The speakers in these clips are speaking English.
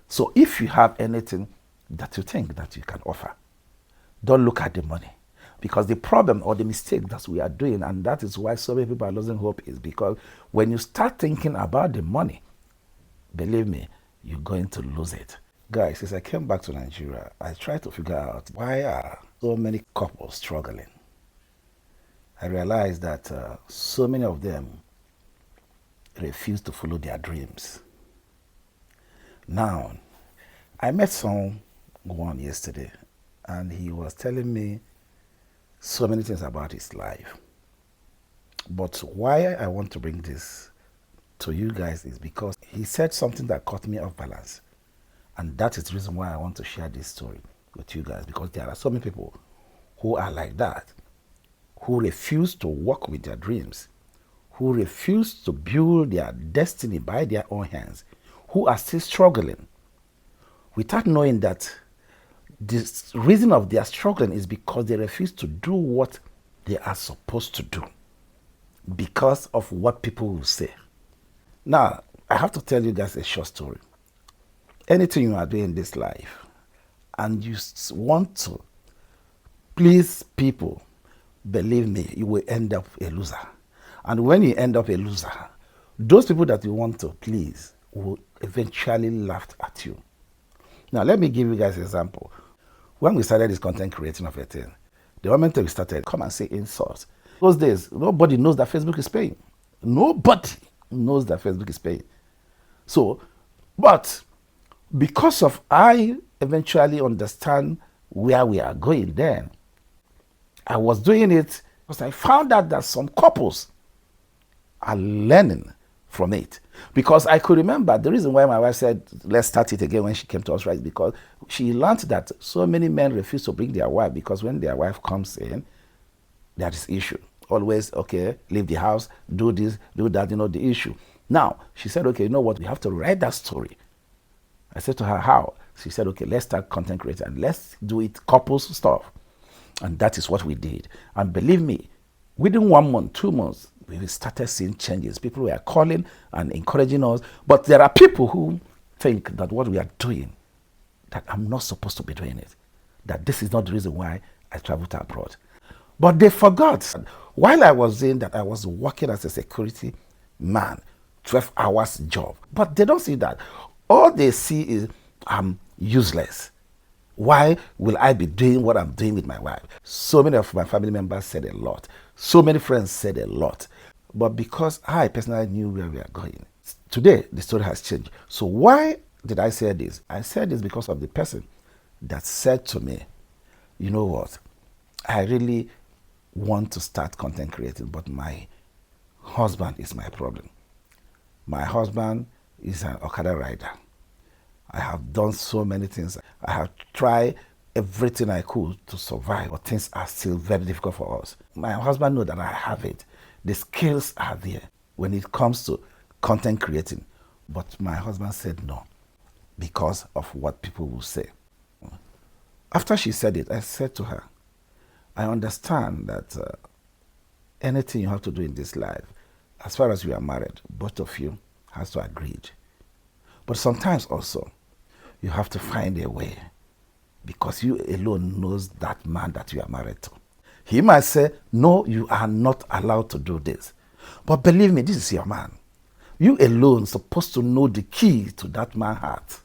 So if you have anything that you think that you can offer, don't look at the money. Because the problem or the mistake that we are doing, and that is why so many people are losing hope, is because when you start thinking about the money, believe me, you're going to lose it. Guys, since I came back to Nigeria, I tried to figure out why are so many couples struggling. I realized that so many of them refuse to follow their dreams. Now, I met someone yesterday, and he was telling me so many things about his life. But why I want to bring this to you guys is because he said something that caught me off balance. And that is the reason why I want to share this story with you guys, because there are so many people who are like that, who refuse to work with their dreams, who refuse to build their destiny by their own hands, who are still struggling without knowing that the reason of their struggling is because they refuse to do what they are supposed to do because of what people will say. Now, I have to tell you guys a short story. Anything you are doing in this life and you want to please people, believe me, you will end up a loser. And when you end up a loser, those people that you want to please will eventually laugh at you. Now, let me give you guys an example. When we started this content creating of a thing, the moment we started, come and say insults. Those days, nobody knows that Facebook is paying. Nobody knows that Facebook is paying. So, but because of I eventually understand where we are going then, I was doing it because I found out that some couples are learning from it. Because I could remember the reason why my wife said, let's start it again when she came to us, right? Because she learned that so many men refuse to bring their wife because when their wife comes in, there is issue. Always, okay, leave the house, do this, do that, the issue. Now, she said, okay, you know what? We have to write that story. I said to her, how? She said, okay, let's start content creating and let's do it couples stuff. And that is what we did. And believe me, within 1 month, 2 months, we started seeing changes. People were calling and encouraging us. But there are people who think that what we are doing, that I'm not supposed to be doing it. That this is not the reason why I traveled abroad. But they forgot. While I was doing that, I was working as a security man, 12 hours job. But they don't see that. All they see is I'm useless. Why will I be doing what I'm doing with my wife? So many of my family members said a lot. So many friends said a lot. But because I personally knew where we are going, today the story has changed. So why did I say this? I said this because of the person that said to me, you know what? I really want to start content creating, but my husband is my problem. My husband is an Okada rider. I have done so many things. I have tried everything I could to survive, but things are still very difficult for us. My husband knows that I have it. The skills are there when it comes to content creating. But my husband said no because of what people will say. After she said it, I said to her, I understand that anything you have to do in this life, as far as you are married, both of you has to agree. But sometimes also, you have to find a way because you alone knows that man that you are married to. He might say, no, you are not allowed to do this. But believe me, this is your man. You alone supposed to know the key to that man's heart.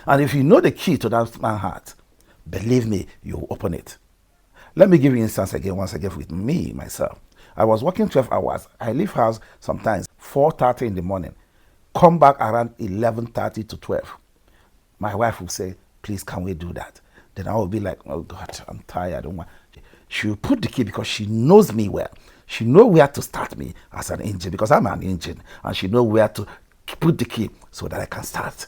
And if you know the key to that man's heart, believe me, you will open it. Let me give you an instance again, once again with me, myself. I was working 12 hours. I leave house sometimes 4:30 in the morning, come back around 11:30 to 12. My wife will say, please, can we do that? Then I will be like, oh God, I'm tired. I don't want. She will put the key because she knows me well. She knows where to start me as an engine because I'm an engine. And she knows where to put the key so that I can start.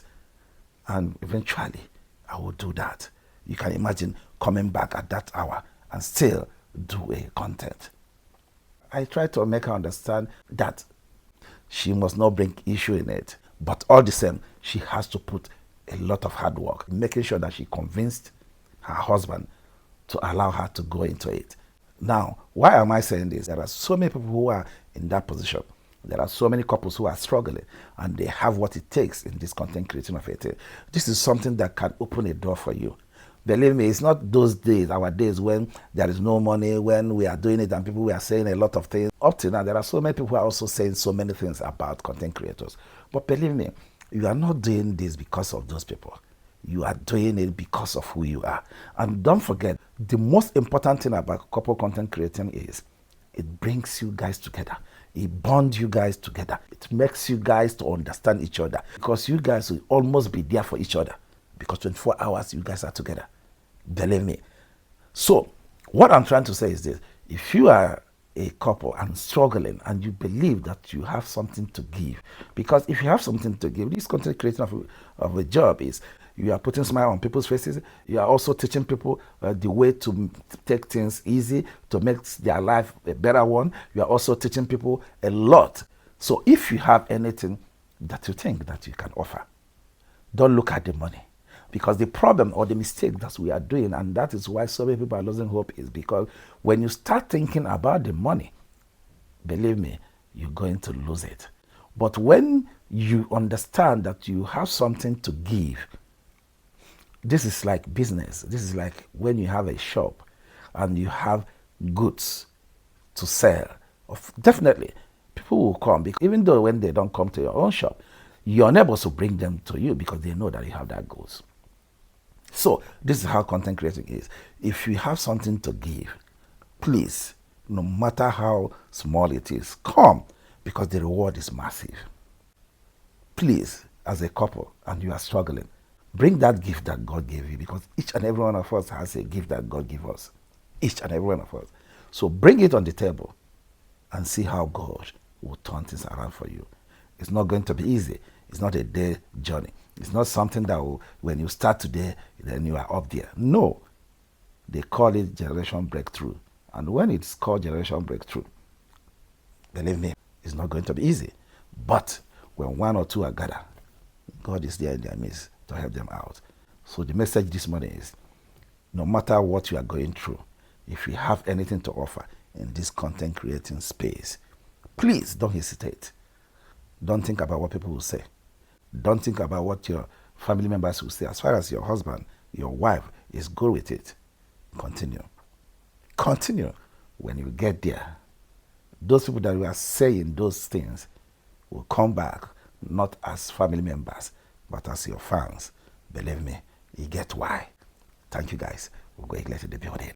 And eventually, I will do that. You can imagine coming back at that hour and still do a content. I try to make her understand that she must not bring issue in it. But all the same, she has to put a lot of hard work, making sure that she convinced her husband to allow her to go into it. Now, why am I saying this? There are so many people who are in that position. There are so many couples who are struggling and they have what it takes in this content creating of it. This is something that can open a door for you. Believe me, it's not those days, our days when there is no money, when we are doing it and people are saying a lot of things. Up to now, there are so many people who are also saying so many things about content creators. But believe me, you are not doing this because of those people. You are doing it because of who you are. And don't forget, the most important thing about couple content creating is it brings you guys together. It bonds you guys together. It makes you guys to understand each other because you guys will almost be there for each other because 24 hours you guys are together. Believe me. So, what I'm trying to say is this. If you are a couple and struggling and you believe that you have something to give, because if you have something to give, this content creation of a job is you are putting smile on people's faces. You are also teaching people the way to take things easy, to make their life a better one. You are also teaching people a lot. So if you have anything that you think that you can offer, don't look at the money. Because the problem or the mistake that we are doing, and that is why so many people are losing hope, is because when you start thinking about the money, believe me, you're going to lose it. But when you understand that you have something to give, this is like business. This is like when you have a shop and you have goods to sell. Definitely, people will come, because even though when they don't come to your own shop, your neighbors will bring them to you because they know that you have that goods. So this is how content creating is. If you have something to give, please, no matter how small it is, come, because the reward is massive. Please, as a couple and you are struggling, bring that gift that God gave you, because each and every one of us has a gift that God gave us. Each and every one of us. So bring it on the table and see how God will turn things around for you. It's not going to be easy. It's not a day journey. It's not something that will, when you start today, then you are up there. No. They call it generation breakthrough. And when it's called generation breakthrough, believe me, it's not going to be easy. But when one or two are gathered, God is there in their midst to help them out. So the message this morning is, no matter what you are going through, if you have anything to offer in this content creating space, please don't hesitate. Don't think about what people will say. Don't think about what your family members will say. As far as your husband, your wife is good with it, continue. Continue. When you get there, those people that are saying those things will come back, not as family members, but as your fans. Believe me, you get why. Thank you guys. We'll go to the building.